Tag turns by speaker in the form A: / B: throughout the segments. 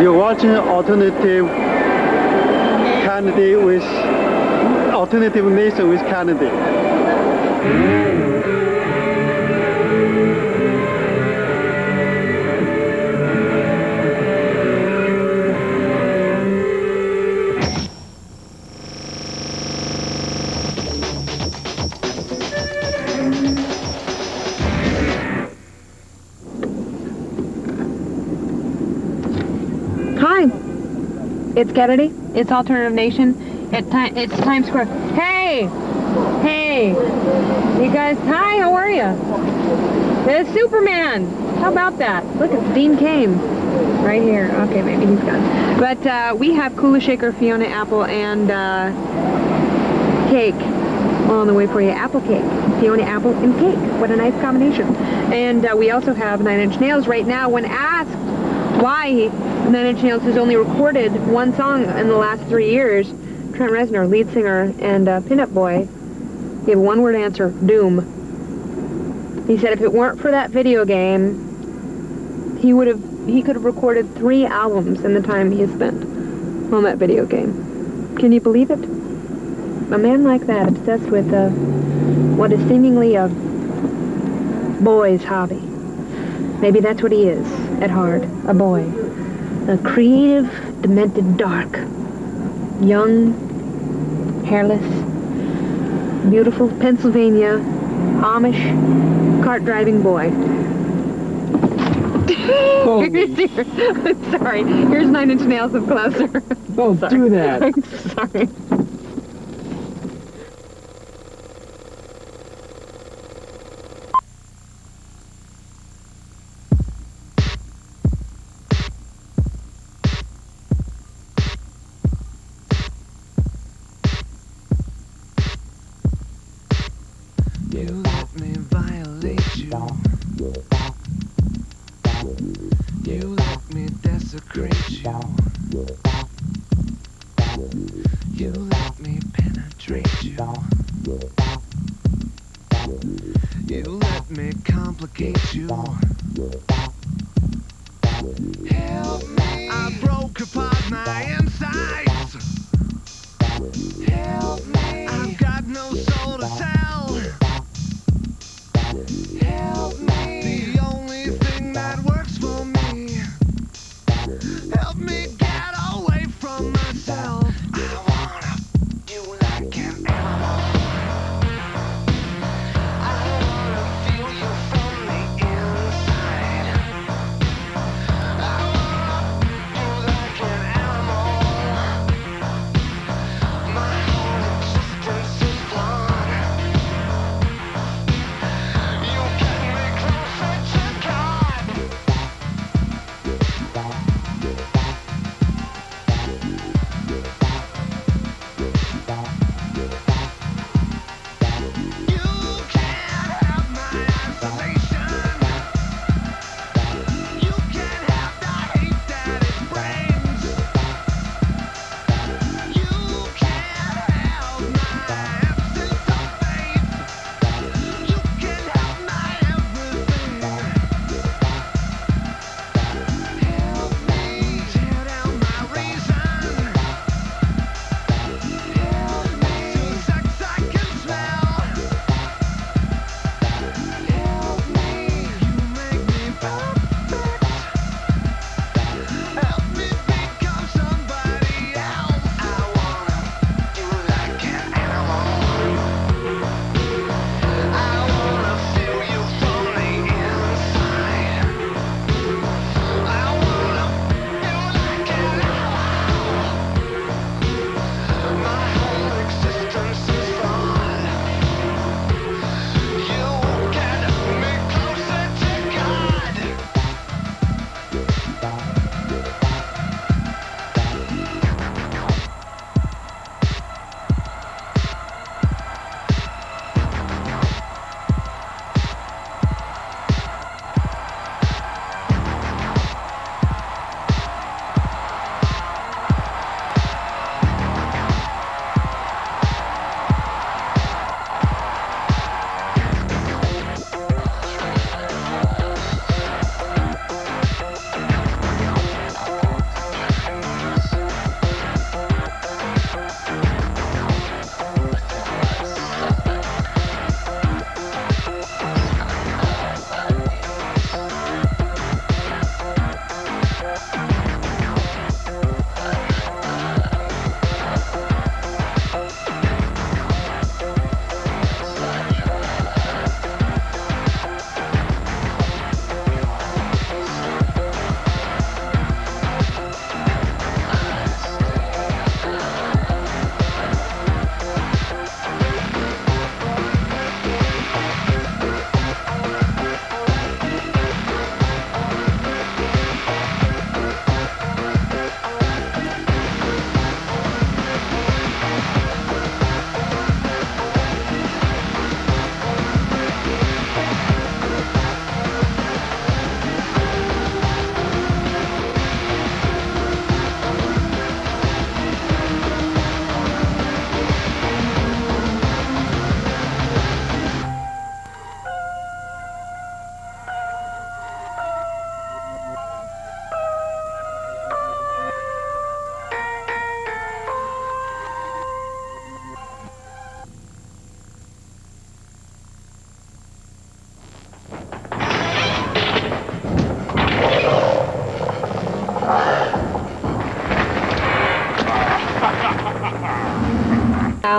A: You're watching alternative candidate with alternative nation with candidate.
B: Hi, it's Kennedy. It's Alternative Nation. It's Times Square. Hey! Hey! You guys, hi, how are you? It's Superman! How about that? Look, it's Dean Cain. Right here. Okay, maybe he's gone. But we have Kula Shaker, Fiona Apple, and cake all on the way for you. Apple cake. Fiona Apple and cake. What a nice combination. And we also have Nine Inch Nails right now. When asked why Nine Inch Nails has only recorded one song in the last 3 years, Trent Reznor, lead singer and pinup boy, gave a one-word answer: Doom. He said if it weren't for that video game, he could have recorded 3 albums in the time he has spent on that video game. Can you believe it? A man like that, obsessed with what is seemingly a boy's hobby. Maybe that's what he is, at heart, a boy. A creative, demented, dark, young, hairless, beautiful Pennsylvania, Amish, cart-driving boy.
C: Oh.
B: I'm sorry. Here's Nine Inch Nails up closer.
C: Don't do that.
B: I'm sorry.
D: You let me violate you. You let me desecrate you. You let me penetrate you. You let me complicate you. Help me. I broke apart my insides. Help me. I've got no soul to tell. Help me. The only thing that works for me. Help me get away from myself. I wanna you like an animal. I wanna feel you from the inside. I wanna you like an animal. My whole existence is flawed. You get me closer to God. You can't have my isolation. You can't have the hate that it brings. You can't have my absence of faith. You can have my everything. Help me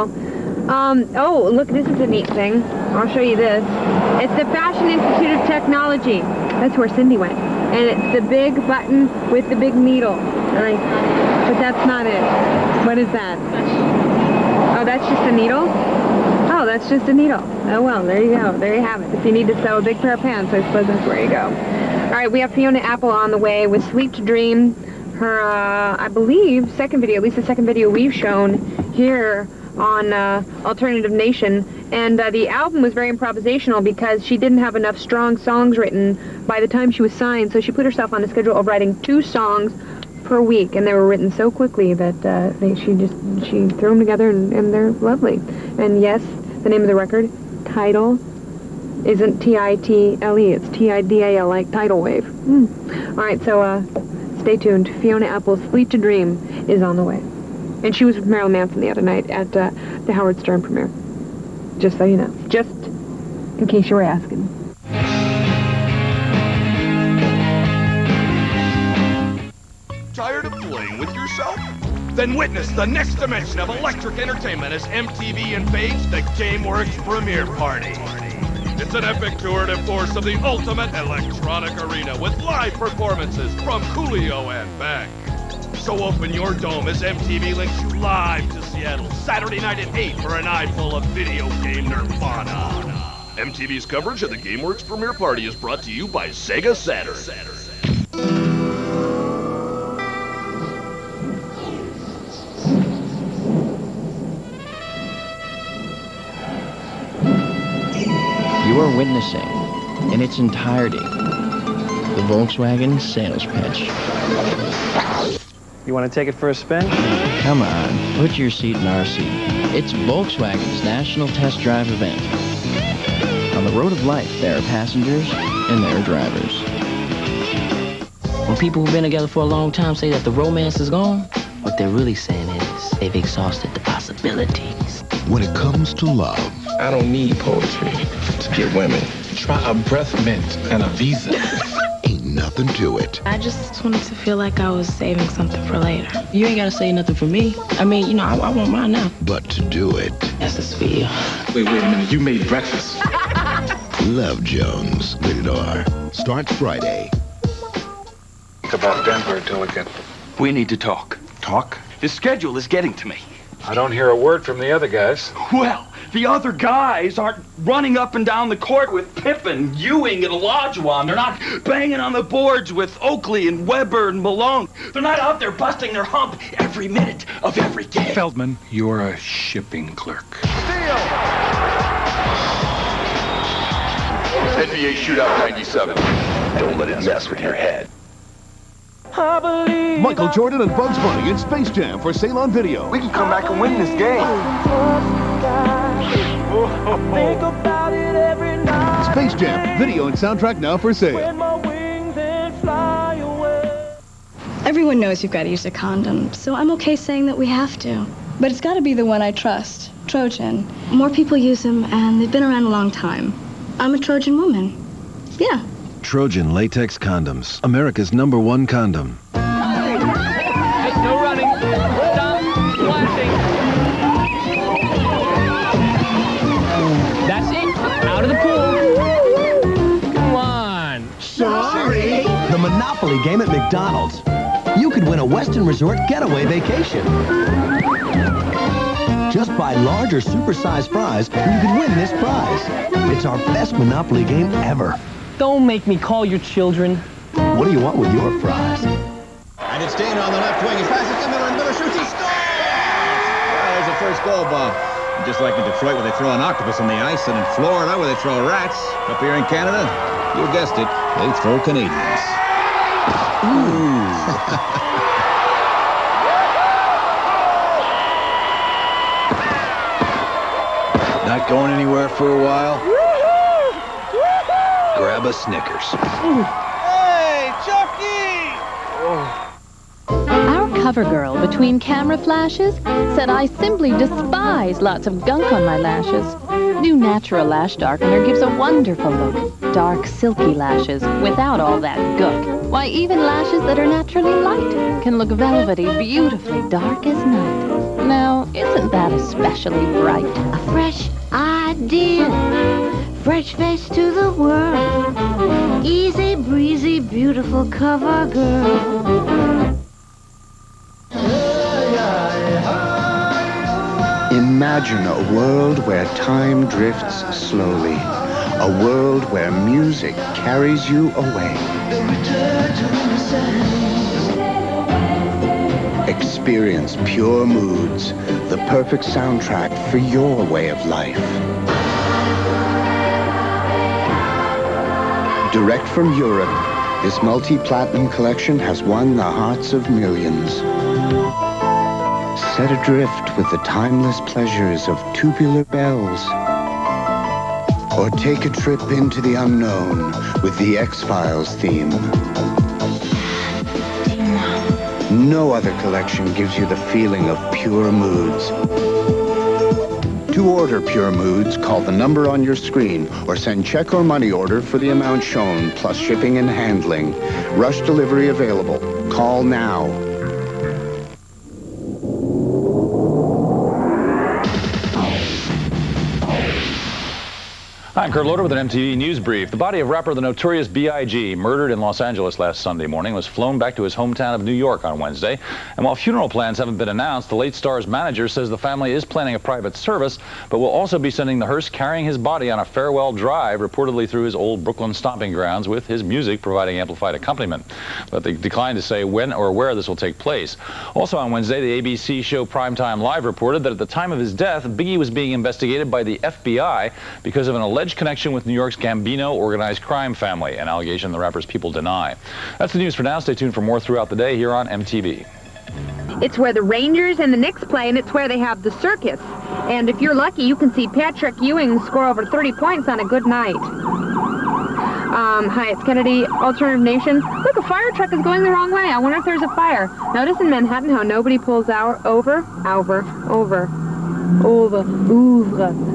B: go. Oh, look, this is a neat thing. I'll show you this. It's the Fashion Institute of Technology. That's where Cindy went. And it's the big button with the big needle. But that's not it. What is that? Oh, that's just a needle? Oh, that's just a needle. Oh, well, there you go. There you have it. If you need to sew a big pair of pants, I suppose that's where you go. All right, we have Fiona Apple on the way with Sleep to Dream. Her, I believe, second video, at least the second video we've shown here on Alternative Nation. And the album was very improvisational because she didn't have enough strong songs written by the time she was signed, so she put herself on a schedule of writing 2 songs per week, and they were written so quickly that she threw them together, and they're lovely. And yes, the name of the record, Tidal, isn't T-I-T-L-E, it's T-I-D-A-L, like tidal wave. All right, so stay tuned. Fiona Apple's Sleep to Dream is on the way. And she was with Marilyn Manson the other night at the Howard Stern premiere. Just so you know. Just in case you were asking.
E: Tired of playing with yourself? Then witness the next dimension of electric entertainment as MTV invades the GameWorks premiere party. It's an epic tour de force of the ultimate electronic arena with live performances from Coolio and Beck. So open your dome as MTV links you live to Seattle Saturday night at 8 for an eye full of video game nirvana. MTV's coverage of the GameWorks premiere party is brought to you by Sega Saturn.
C: You are witnessing, in its entirety, the Volkswagen sales pitch.
A: You want to take it for a spin?
C: Come on, put your seat in our seat. It's Volkswagen's National Test Drive event. On the road of life, there are passengers and there are drivers.
F: When people who've been together for a long time say that the romance is gone, what they're really saying is they've exhausted the possibilities.
G: When it comes to love,
H: I don't need poetry to get women. Try a breath mint and a visa.
G: ain't nothing to it.
I: I just wanted to feel like I was saving something for later.
F: You ain't gotta say nothing for me. I mean, you know, I want mine now.
G: But to do it,
F: That's the sphere.
H: Wait a minute. You made breakfast.
G: Love Jones. Rated R. Starts Friday.
H: Think about Denver until we get...
J: We need to talk.
H: Talk?
J: The schedule is getting to me.
H: I don't hear a word from the other guys.
J: Well, the other guys aren't running up and down the court with Pippen, Ewing, and Olajuwon. They're not banging on the boards with Oakley and Weber and Malone. They're not out there busting their hump every minute of every game.
H: Feldman, you're a shipping clerk.
E: NBA Shootout 97. Don't let it mess with your head.
K: Michael Jordan and Bugs Bunny in Space Jam for sale on video.
E: We can come back and win this game.
K: Space Jam, video and soundtrack now for sale.
L: Everyone knows you've got to use a condom, so I'm okay saying that we have to. But it's got to be the one I trust, Trojan. More people use them, and they've been around a long time. I'm a Trojan woman. Yeah.
M: Trojan latex condoms, America's #1 condom.
N: Hey, no running. Stop flashing. That's it. Out of the pool. Come on.
O: Sorry. The Monopoly game at McDonald's. You could win a Western Resort getaway vacation. Just buy large or supersized fries, and you could win this prize. It's our best Monopoly game ever.
N: Don't make me call your children.
O: What do you want with your fries?
P: And it's Dana on the left wing. He passes to Miller, and Miller shoots. He scores! Well, there's the first goal, Bob. Just like in Detroit where they throw an octopus on the ice, and in Florida where they throw rats. Up here in Canada, you guessed it, they throw Canadians. Ooh.
M: Not going anywhere for a while? Grab a Snickers.
N: Hey, Chucky!
Q: Our cover girl between camera flashes said I simply despise lots of gunk on my lashes. New Natural Lash Darkener gives a wonderful look. Dark, silky lashes without all that gook. Why, even lashes that are naturally light can look velvety, beautifully dark as night. Now, isn't that especially bright?
R: A fresh idea, fresh face to the world. Easy breezy, beautiful cover girl.
S: Imagine a world where time drifts slowly. A world where music carries you away. Experience pure moods, the perfect soundtrack for your way of life. Direct from Europe, this multi-platinum collection has won the hearts of millions. Set adrift with the timeless pleasures of tubular bells. Or take a trip into the unknown with the X-Files theme. No other collection gives you the feeling of pure moods. To order Pure Moods, call the number on your screen or send check or money order for the amount shown, plus shipping and handling. Rush delivery available. Call now.
T: I'm Kurt Loder with an MTV News Brief. The body of rapper the Notorious B.I.G., murdered in Los Angeles last Sunday morning, was flown back to his hometown of New York on Wednesday. And while funeral plans haven't been announced, the late star's manager says the family is planning a private service, but will also be sending the hearse carrying his body on a farewell drive, reportedly through his old Brooklyn stomping grounds, with his music providing amplified accompaniment. But they declined to say when or where this will take place. Also on Wednesday, the ABC show Primetime Live reported that at the time of his death, Biggie was being investigated by the FBI because of an alleged connection with New York's Gambino organized crime family, an allegation the rapper's people deny. That's the news for now. Stay tuned for more throughout the day here on MTV.
B: It's where the Rangers and the Knicks play, and it's where they have the circus. And if you're lucky, you can see Patrick Ewing score over 30 points on a good night. Hi, it's Kennedy, Alternative Nation. Look, a fire truck is going the wrong way. I wonder if there's a fire. Notice in Manhattan how nobody pulls over.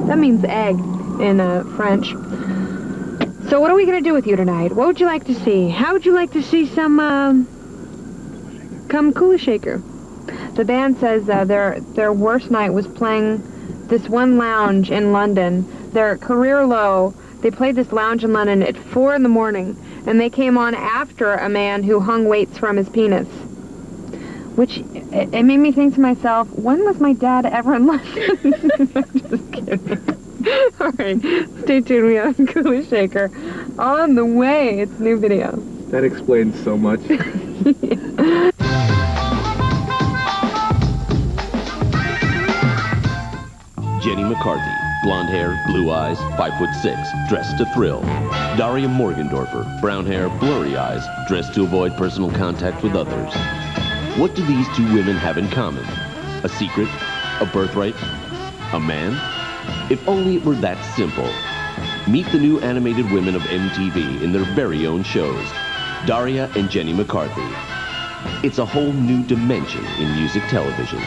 B: That means egg in French. So what are we going to do with you tonight? What would you like to see? How would you like to see some Kula Shaker? The band says their worst night was playing this one lounge in London. Their career low, they played this lounge in London at 4 in the morning, and they came on after a man who hung weights from his penis. Which, it made me think to myself, when was my dad ever in London? I'm just kidding. All right, stay tuned. We have Kula Shaker on the way. It's a new video.
U: That explains so much.
V: Jenny McCarthy, blonde hair, blue eyes, 5'6", dressed to thrill. Daria Morgendorfer, brown hair, blurry eyes, dressed to avoid personal contact with others. What do these two women have in common? A secret? A birthright? A man? If only it were that simple. Meet the new animated women of MTV in their very own shows, Daria and Jenny McCarthy. It's a whole new dimension in music television.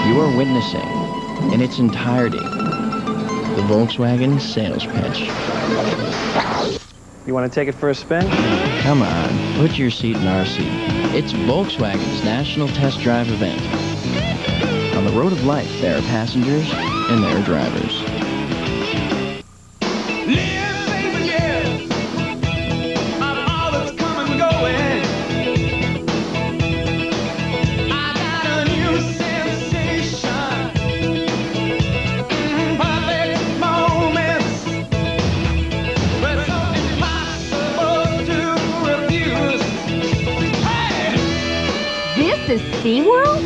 C: You are witnessing, in its entirety, the Volkswagen sales pitch.
A: You want to take it for a spin?
C: Come on, put your seat in our seat. It's Volkswagen's National Test Drive event. On the road of life, there are passengers and there are drivers.
Q: This is SeaWorld?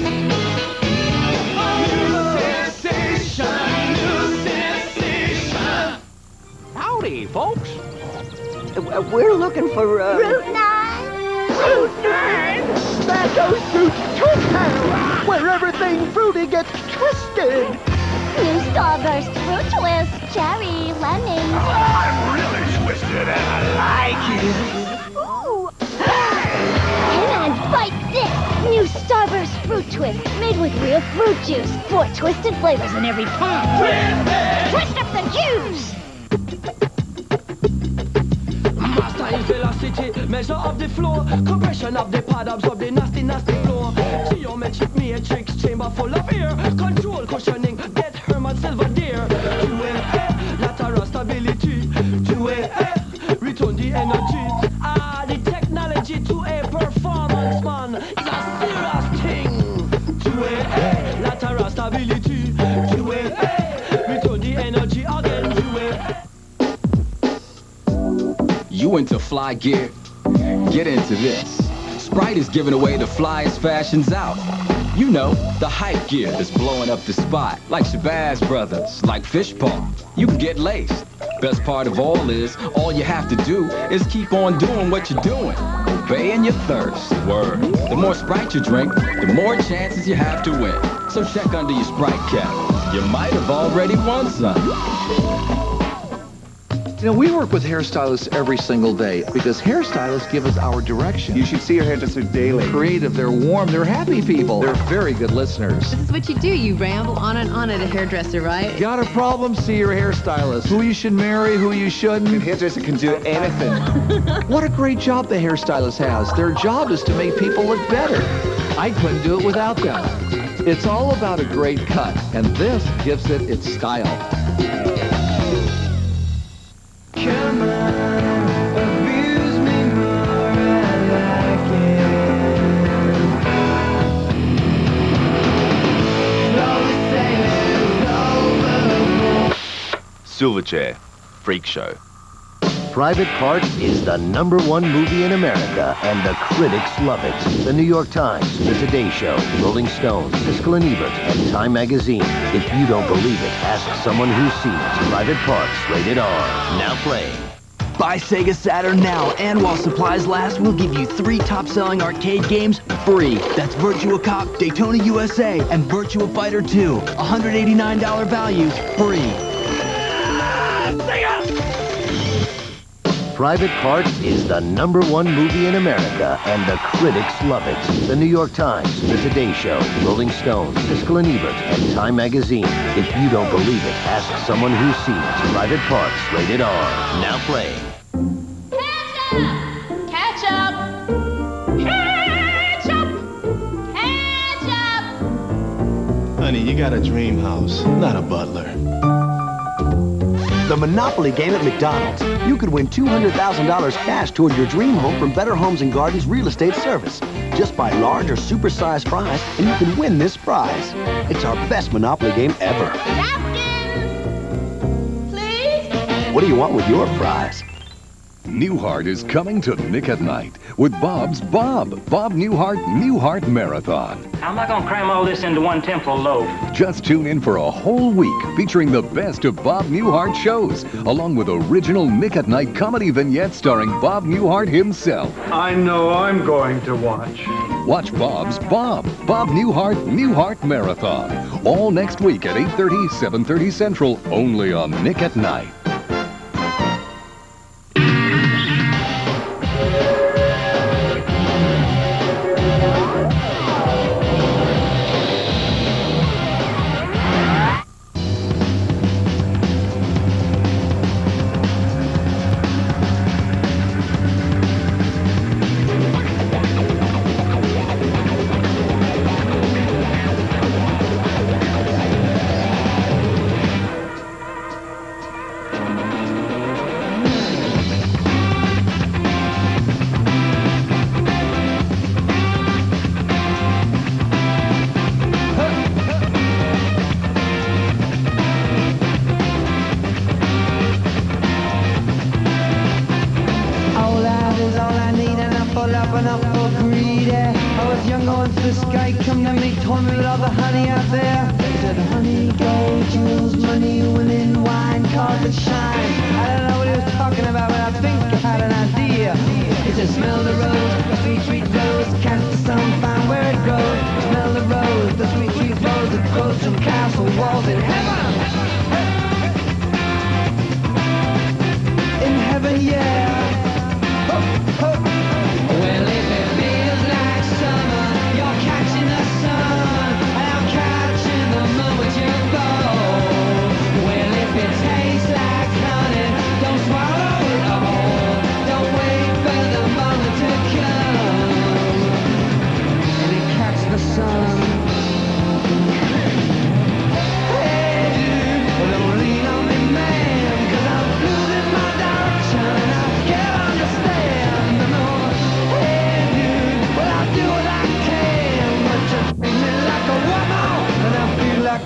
W: Howdy, folks.
X: We're looking for,
R: Route 9?
X: Route 9? That goes to Twist Town, where everything fruity gets twisted.
R: New Starburst, Fruit Twist, Cherry, Lemon.
E: I'm really twisted and I like it.
R: Ooh. Hey man, fight this! New Starburst Fruit Twist, made with real fruit juice. 4 twisted flavors in every pan. Twist up the juice!
N: Master in velocity, measure of the flow, compression of the pad, absorb the nasty, nasty flow. Geometric matrix, chamber full of air, control cushioning, get Herman Silver deer. QA, lateral stability, QA, return the energy. The technology to a performance, man, is a serious thing. QA, lateral stability, QA, return the energy again, QA.
D: You into fly gear? Get into this. Sprite is giving away the flyest fashions out. You know, the hype gear that's blowing up the spot. Like Shabazz Brothers, like Fishpaw. You can get laced. Best part of all you have to do is keep on doing what you're doing. Obeying your thirst. Word. The more Sprite you drink, the more chances you have to win. So check under your Sprite cap. You might have already won some.
F: You know, we work with hairstylists every single day because hairstylists give us our direction.
S: You should see your hairdresser daily.
F: Creative, they're warm, they're happy people. They're very good listeners.
G: This is what you do. You ramble on and on at a hairdresser, right?
F: Got a problem? See your hairstylist. Who you should marry, who you shouldn't.
S: Your hairdresser can do anything.
F: What a great job the hairstylist has. Their job is to make people look better. I couldn't do it without them. It's all about a great cut, and this gives it its style.
N: Come on, abuse me more, I like it.
K: Silverchair, Freak Show.
O: Private Parts is the #1 movie in America, and the critics love it. The New York Times, The Today Show, Rolling Stone, Siskel and Ebert, and Time Magazine. If you don't believe it, ask someone who's seen it. Private Parts, rated R. Now playing.
I: Buy Sega Saturn now, and while supplies last, we'll give you 3 top-selling arcade games free. That's Virtua Cop, Daytona USA, and Virtua Fighter 2. $189 value, free.
O: Private Parts is the #1 movie in America, and the critics love it. The New York Times, The Today Show, Rolling Stone, Siskel and Ebert, and Time Magazine. If you don't believe it, ask someone who's seen it. Private Parts, rated R. Now playing.
R: Catch up! Catch up! Catch up!
H: Honey, you got a dream house, not a butler.
O: The Monopoly game at McDonald's. You could win $200,000 cash toward your dream home from Better Homes and Gardens Real Estate Service. Just buy large or super-sized prize, and you can win this prize. It's our best Monopoly game ever.
R: Napkin! Please?
O: What do you want with your prize?
K: Newhart is coming to Nick at Night with Bob's Bob Newhart Marathon.
Y: How am I going to cram all this into one temple loaf?
K: Just tune in for a whole week featuring the best of Bob Newhart shows, along with original Nick at Night comedy vignettes starring Bob Newhart himself.
A: I know I'm going to watch.
K: Watch Bob's Bob Newhart Marathon. All next week at 8:30, 7:30 Central, only on Nick at Night.
N: Well, if it feels like summer, your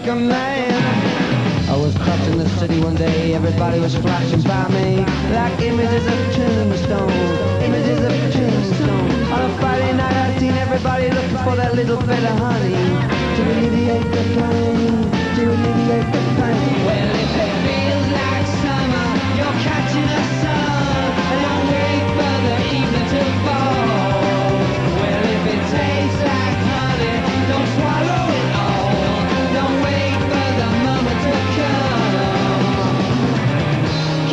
N: like a man. I was crossing the city one day, everybody was flashing by me like images of tombstones, images of tombstones. On a Friday night I seen everybody looking for that little bit of honey to alleviate the pain, to alleviate the pain. Well, if it feels like summer, you're catching the sun, and don't wait for the evening to fall. Well, if it tastes like honey, don't swallow it all. Don't wait for the moment to come.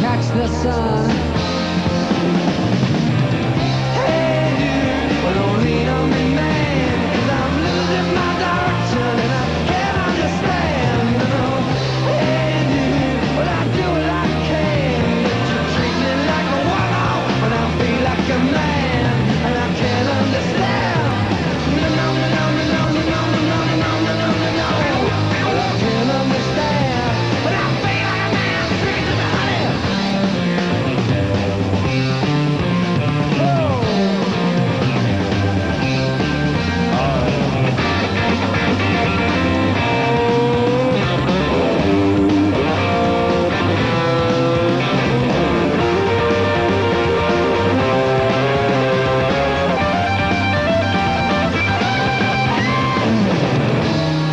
N: Catch the sun. Hey dude, well don't lean on me man, 'cause I'm losing my direction and I can't understand, you know. Hey dude, well I do what I can, but you treat me like a woman when I feel like a man, and I can't understand. No, no, no, no, no, no, no, no, no, no, no, no, no. Well I can't understand, but I feel like a man treating me honey.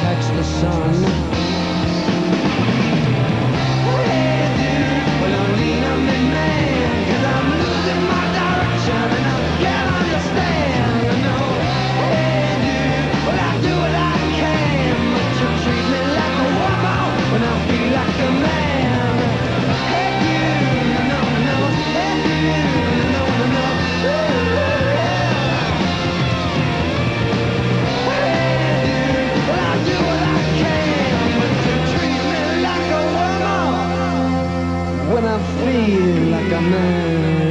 N: Catch the sun. Hey dude, well don't lean on me man, 'cause I'm losing my direction and I can't understand, you know. Hey dude, well I do what I can, but you treat me like a woman when I feel like a man. Hey dude, no, no, hey dude, no, no, no. Well, I do what I can, but you treat me like a woman when I feel like a man.